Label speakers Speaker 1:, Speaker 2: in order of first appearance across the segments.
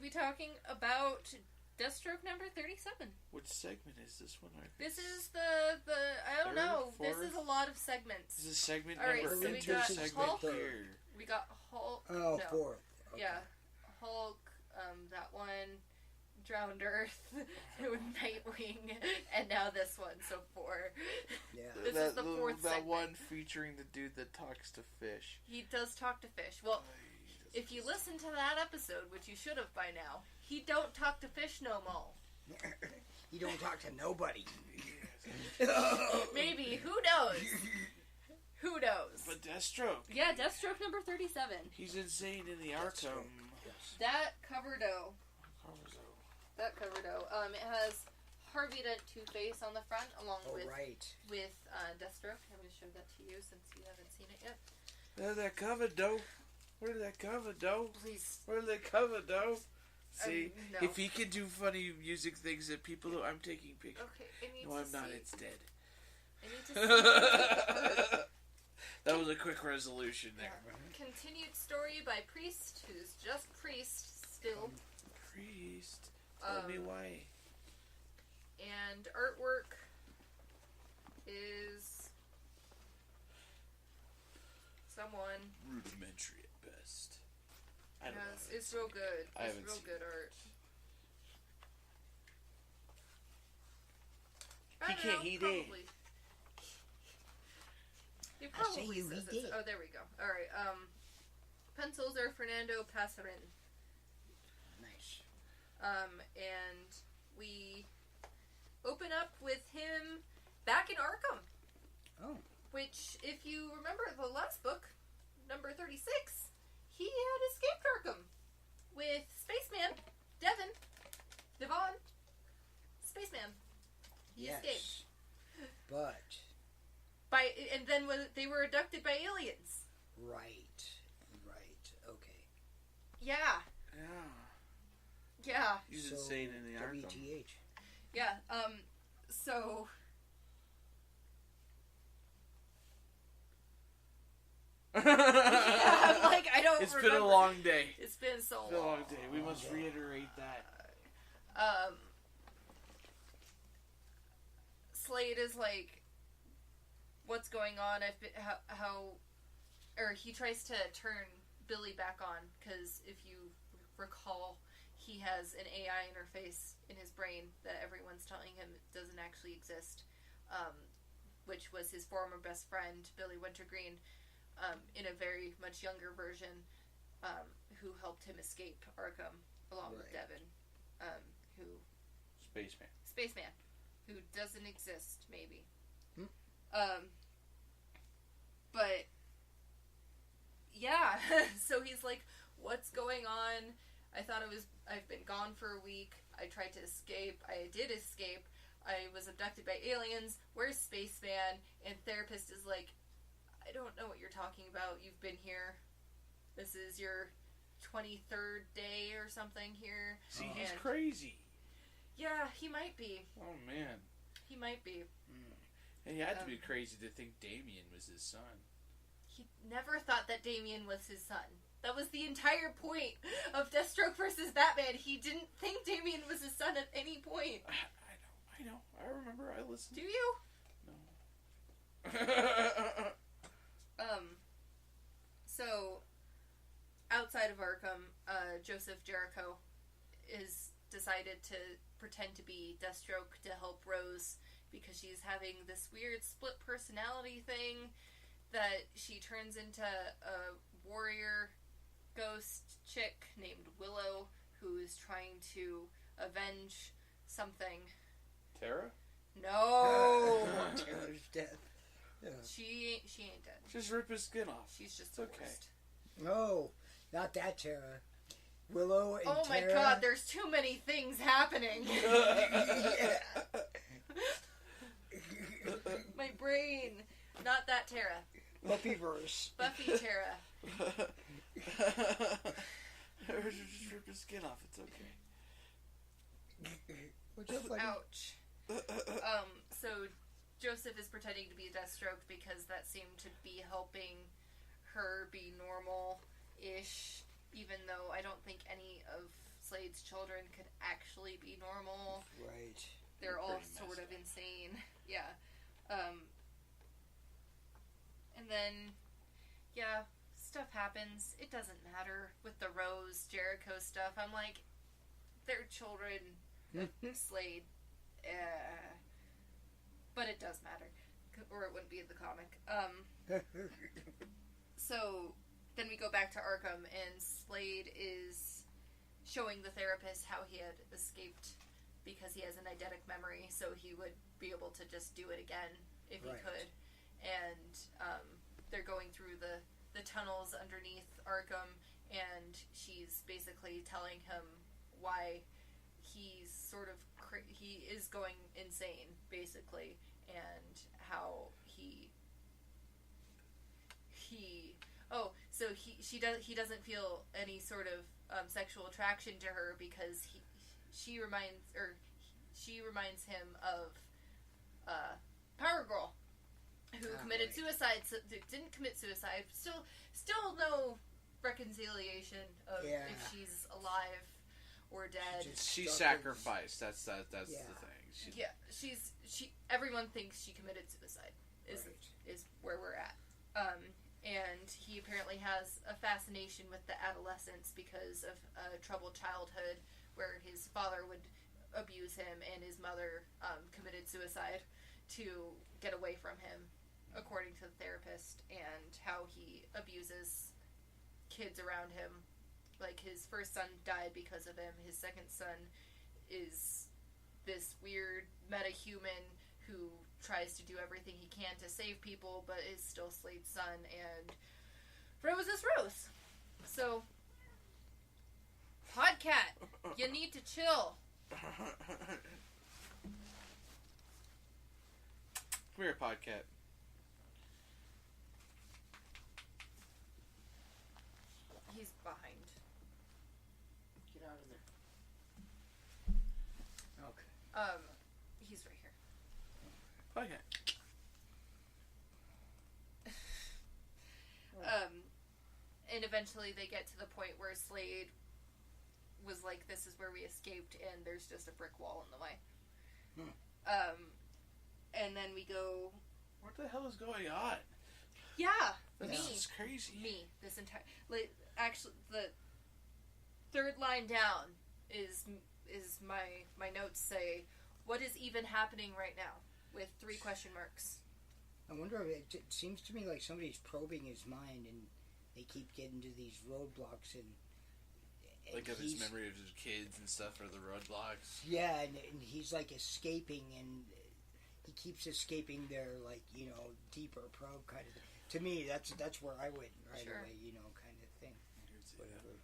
Speaker 1: be talking about Deathstroke number 37.
Speaker 2: Which segment is this one?
Speaker 1: This is the I don't know.
Speaker 2: Fourth?
Speaker 1: This is a lot of segments.
Speaker 2: This is segment
Speaker 1: Alright,
Speaker 2: number
Speaker 1: so we got
Speaker 2: segment
Speaker 1: Hulk.
Speaker 2: here.
Speaker 1: We got Hulk.
Speaker 3: Oh,
Speaker 1: no.
Speaker 3: fourth. Okay.
Speaker 1: Yeah. Hulk, that one, Drowned Earth, with Nightwing, and now this one, so 4.
Speaker 3: Yeah.
Speaker 1: This is the fourth
Speaker 2: That
Speaker 1: segment.
Speaker 2: one featuring the dude that talks to fish.
Speaker 1: He does talk to fish. Well, if you listen to that episode, which you should have by now, he don't talk to fish no more.
Speaker 3: He don't talk to nobody.
Speaker 1: Maybe. Who knows? Who knows?
Speaker 2: But Deathstroke.
Speaker 1: Yeah, Deathstroke number 37.
Speaker 2: He's insane in the Arkham.
Speaker 3: Yes.
Speaker 1: That cover dough. That cover dough. It has Harvey Dent Two-Face on the front, along with Deathstroke. I'm going to show that to you since you haven't seen it yet.
Speaker 2: Where's that cover dough? Where's that cover dough?
Speaker 1: Please.
Speaker 2: Where's that cover dough? See,
Speaker 1: no.
Speaker 2: if he can do funny music things that people do, I'm taking pictures.
Speaker 1: Okay, I need
Speaker 2: No,
Speaker 1: to
Speaker 2: I'm not.
Speaker 1: see.
Speaker 2: It's dead.
Speaker 1: I need to see.
Speaker 2: That was a quick resolution there.
Speaker 1: Yeah. Continued story by Preist, who's just Preist still.
Speaker 2: Preist. Tell me why.
Speaker 1: And artwork is someone.
Speaker 2: Rudimentary at best. I don't know.
Speaker 1: It's real good.
Speaker 2: I
Speaker 1: It's
Speaker 2: haven't
Speaker 1: real
Speaker 2: seen
Speaker 1: good
Speaker 2: it.
Speaker 1: art.
Speaker 2: He did.
Speaker 1: Probably. He probably
Speaker 3: you,
Speaker 1: says
Speaker 3: he
Speaker 1: it.
Speaker 3: did.
Speaker 1: Oh, there we go. All right. Pencils are Fernando Pasarin.
Speaker 3: Nice.
Speaker 1: And we open up with him back in Arkham.
Speaker 3: Oh.
Speaker 1: Which, if you remember the last book, number 36, he had escaped Arkham with Spaceman, Devon, Spaceman. He
Speaker 3: Yes.
Speaker 1: escaped.
Speaker 3: But.
Speaker 1: And then they were abducted by aliens.
Speaker 3: Right. Okay.
Speaker 1: Yeah.
Speaker 2: Yeah.
Speaker 1: Yeah.
Speaker 2: He's insane in the Arkham.
Speaker 3: WTH.
Speaker 1: Yeah. So. Yeah, I'm like, I don't
Speaker 2: It's
Speaker 1: remember.
Speaker 2: been a long day.
Speaker 1: It's been so
Speaker 2: It's been a
Speaker 1: long.
Speaker 2: long day. We must reiterate that.
Speaker 1: Slade is like, what's going on? He tries to turn Billy back on, because if you recall, he has an AI interface in his brain that everyone's telling him doesn't actually exist, which was his former best friend, Billy Wintergreen, in a very much younger version, who helped him escape Arkham, along with Devon, who... Spaceman, who doesn't exist, maybe. But, yeah, so he's like, what's going on? I've been gone for a week. I tried to escape. I did escape. I was abducted by aliens. Where's Spaceman? And Therapist is like, I don't know what you're talking about. You've been here. This is your 23rd day or something here.
Speaker 2: See, he's crazy.
Speaker 1: Yeah, he might be.
Speaker 2: Oh, man.
Speaker 1: He might be.
Speaker 2: And he had to be crazy to think Damien was his son.
Speaker 1: He never thought that Damien was his son. That was the entire point of Deathstroke versus Batman. He didn't think Damien was his son at any point.
Speaker 2: I know. I remember. I listened.
Speaker 1: Do you?
Speaker 2: No.
Speaker 1: So, outside of Arkham, Joseph Jericho is decided to pretend to be Deathstroke to help Rose, because she's having this weird split personality thing that she turns into a warrior ghost chick named Willow, who is trying to avenge something.
Speaker 2: Tara?
Speaker 1: No!
Speaker 3: Tara's death. Yeah.
Speaker 1: She ain't dead.
Speaker 2: Just rip his skin off.
Speaker 1: She's just
Speaker 2: It's okay.
Speaker 1: worst.
Speaker 3: No, not that Tara. Willow and
Speaker 1: Oh my
Speaker 3: Tara.
Speaker 1: god, there's too many things happening. My brain. Not that Tara.
Speaker 3: Buffyverse.
Speaker 1: Buffy Tara.
Speaker 2: Just rip his skin off. It's okay.
Speaker 3: What's up, buddy?
Speaker 1: Ouch. So Joseph is pretending to be Deathstroke because that seemed to be helping her be normal-ish, even though I don't think any of Slade's children could actually be normal.
Speaker 3: Right.
Speaker 1: They're all
Speaker 2: pretty
Speaker 1: sort of
Speaker 2: messed up.
Speaker 1: insane. Yeah. And then, yeah, stuff happens. It doesn't matter with the Rose Jericho stuff. I'm like, they're children. Slade. But it does matter. Or it wouldn't be in the comic. So then we go back to Arkham, and Slade is showing the therapist how he had escaped because he has an eidetic memory, so he would be able to just do it again if he could. And they're going through the tunnels underneath Arkham, and she's basically telling him why he's sort of he is going insane, basically, and how he he doesn't feel any sort of sexual attraction to her because she reminds him of Power Girl, who committed suicide. So, didn't commit suicide. Still no reconciliation of if she's alive or dead.
Speaker 2: She sacrificed. That's the thing.
Speaker 1: Everyone thinks she committed suicide. Is where we're at. And he apparently has a fascination with the adolescents because of a troubled childhood where his father would abuse him and his mother committed suicide to get away from him, according to the therapist, and how he abuses kids around him. Like, his first son died because of him. His second son is this weird meta-human who tries to do everything he can to save people, but is still Slade's son, and Rose is Rose. So, Podcat, you need to chill.
Speaker 2: Come here, Podcat.
Speaker 1: He's behind.
Speaker 2: Get out of there.
Speaker 3: Okay.
Speaker 1: He's right here.
Speaker 2: Podcat.
Speaker 1: And eventually they get to the point where Slade was like, this is where we escaped, and there's just a brick wall in the way. And then we go...
Speaker 2: What the hell is going on?
Speaker 1: Yeah,
Speaker 2: This is crazy.
Speaker 1: This entire... Actually, the third line down is my notes say, what is even happening right now? With 3 question marks.
Speaker 3: I wonder if it seems to me like somebody's probing his mind, and they keep getting to these roadblocks, and
Speaker 2: like of his memory of his kids and stuff, or the roadblocks.
Speaker 3: Yeah, and he's like escaping, and he keeps escaping their, like, deeper probe kind of thing. To me, that's where I went right away, kind of thing. Whatever.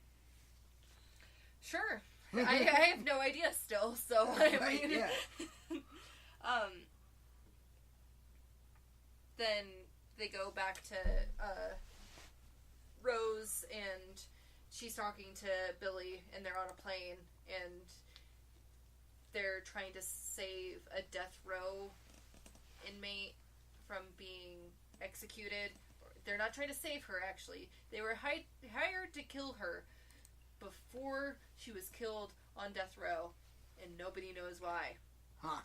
Speaker 1: Sure. I have no idea still, so I mean,
Speaker 3: yeah.
Speaker 1: Then they go back to Rose, and she's talking to Billy, and they're on a plane, and they're trying to save a death row inmate from being executed. They're not trying to save her, actually. They were hired to kill her before she was killed on death row, and nobody knows why.
Speaker 3: Huh.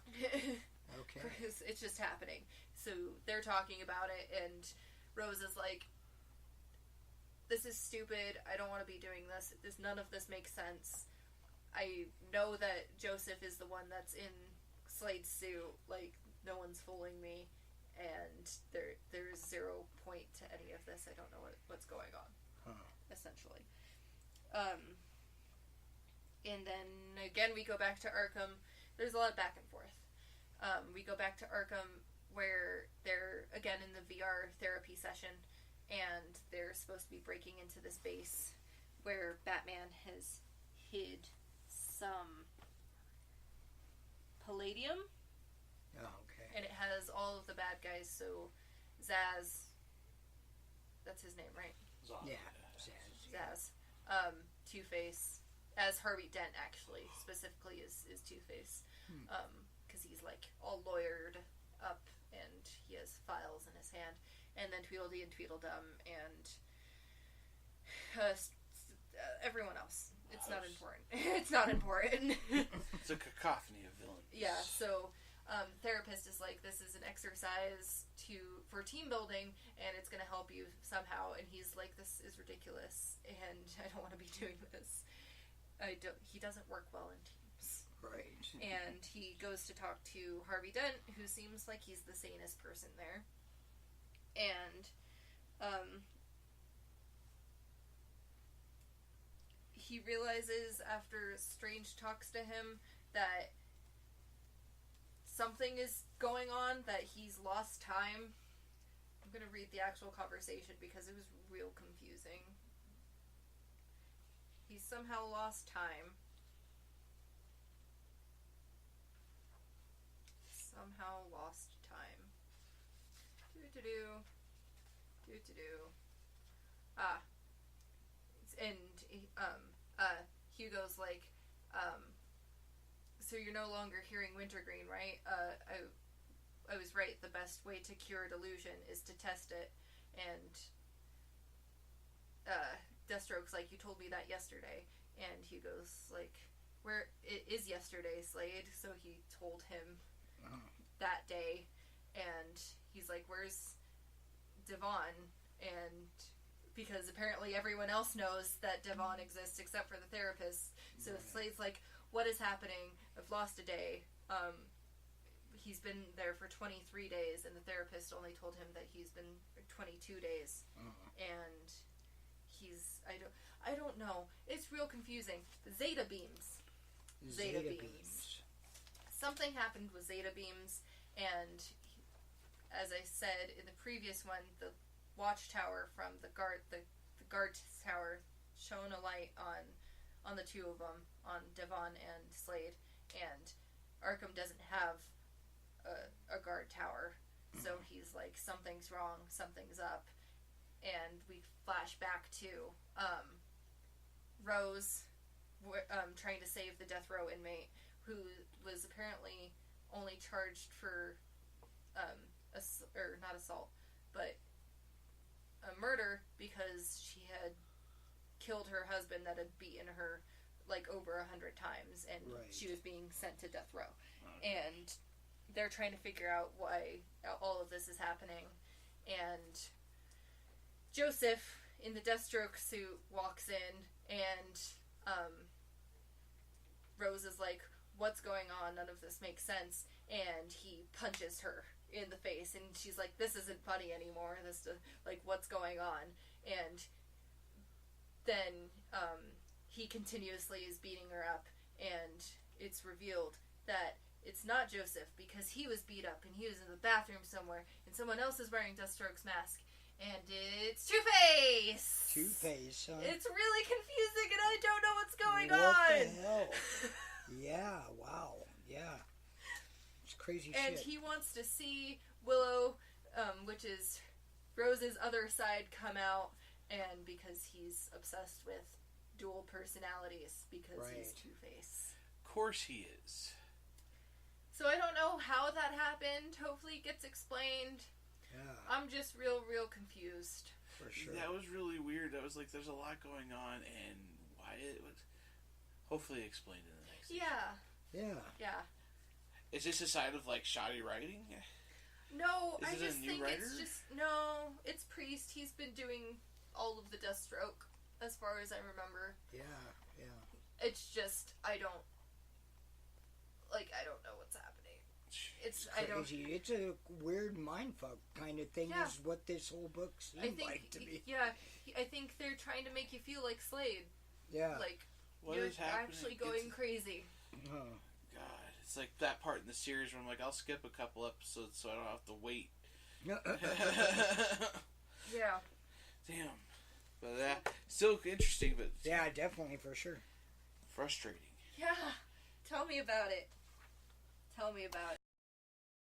Speaker 3: Okay.
Speaker 1: It's just happening. So they're talking about it, and Rose is like, this is stupid. I don't want to be doing this. None of this makes sense. I know that Joseph is the one that's in Slade's suit. Like, no one's fooling me. And there's 0 point to any of this. I don't know what's going on.
Speaker 3: Huh.
Speaker 1: Essentially. And then, again, we go back to Arkham. There's a lot of back and forth. We go back to Arkham, where they're, again, in the VR therapy session, and they're supposed to be breaking into this base where Batman has hid some palladium.
Speaker 3: Oh, okay.
Speaker 1: And it has all of the bad guys, so Zaz, that's his name, right?
Speaker 3: Yeah.
Speaker 1: Zaz. Two-Face, as Harvey Dent, actually, specifically is Two-Face. Because he's, like, all lawyered up, and he has files in his hand. And then Tweedledee and Tweedledum, and everyone else. It's not important. It's not important.
Speaker 2: It's a cacophony of villains.
Speaker 1: Yeah, so therapist is like, this is an exercise for team building, and it's going to help you somehow. And he's like, this is ridiculous, and I don't want to be doing this. He doesn't work well in teams.
Speaker 3: Right.
Speaker 1: And he goes to talk to Harvey Dent, who seems like he's the sanest person there. And he realizes after Strange talks to him that something is going on, that he's lost time. I'm going to read the actual conversation because it was real confusing. He's somehow lost time. Somehow lost time. And Hugo's like, so you're no longer hearing Wintergreen, right? I was right. The best way to cure a delusion is to test it. And Deathstroke's like, you told me that yesterday. And Hugo's like, where it is yesterday, Slade? So he told him that day. And he's like, where's Devon? And because apparently everyone else knows that Devon exists except for the therapist. So Slade's like, what is happening? I've lost a day. He's been there for 23 days, and the therapist only told him that he's been 22 days. And he's, I don't know. It's real confusing. The Zeta beams. Zeta beams. Something happened with Zeta beams, and as I said in the previous one, the watchtower from the guard tower shone a light on the two of them, on Devon and Slade, and Arkham doesn't have a guard tower, so he's like, something's wrong, something's up. And we flash back to Rose trying to save the death row inmate, who was apparently only charged for not assault, but a murder, because she had killed her husband that had beaten her like over 100 times, and she was being sent to death row. And they're trying to figure out why all of this is happening. And Joseph, in the Deathstroke suit, walks in, and Rose is like, what's going on? None of this makes sense. And he punches her in the face, and she's like, this isn't funny anymore. Like, what's going on? And then he continuously is beating her up, and it's revealed that it's not Joseph, because he was beat up and he was in the bathroom somewhere, and someone else is wearing Deathstroke's mask, and it's Two-Face!
Speaker 3: Two-Face, huh?
Speaker 1: It's really confusing, and I don't know what's going on!
Speaker 3: What the hell? Yeah, wow, yeah. It's crazy shit.
Speaker 1: And he wants to see Willow, which is Rose's other side, come out, and because he's obsessed with dual personalities, because he's Two-Face.
Speaker 2: Of course he is.
Speaker 1: So I don't know how that happened. Hopefully it gets explained.
Speaker 3: Yeah.
Speaker 1: I'm just real confused.
Speaker 3: For sure.
Speaker 2: That was really weird. I was like, there's a lot going on, and why it was hopefully explained in the next issue.
Speaker 1: Yeah.
Speaker 2: Is this a side of like shoddy writing?
Speaker 1: No, I
Speaker 2: Is it
Speaker 1: just
Speaker 2: a new
Speaker 1: think
Speaker 2: writer?
Speaker 1: it's Preist. He's been doing all of the Deathstroke as far as I remember.
Speaker 3: Yeah.
Speaker 1: It's just I don't know what's happening. It's
Speaker 3: crazy. It's a weird mindfuck kind of thing. Is what this whole book seemed like to me.
Speaker 1: Yeah, I think they're trying to make you feel like Slade.
Speaker 3: Yeah.
Speaker 1: Like
Speaker 2: what
Speaker 1: you're
Speaker 2: is happening?
Speaker 1: actually going crazy.
Speaker 2: Oh God, it's like that part in the series where I'm like, I'll skip a couple episodes so I don't have to wait.
Speaker 1: Yeah.
Speaker 2: Damn. But still interesting, but
Speaker 3: yeah, definitely for sure.
Speaker 2: Frustrating.
Speaker 1: Yeah. Tell me about it.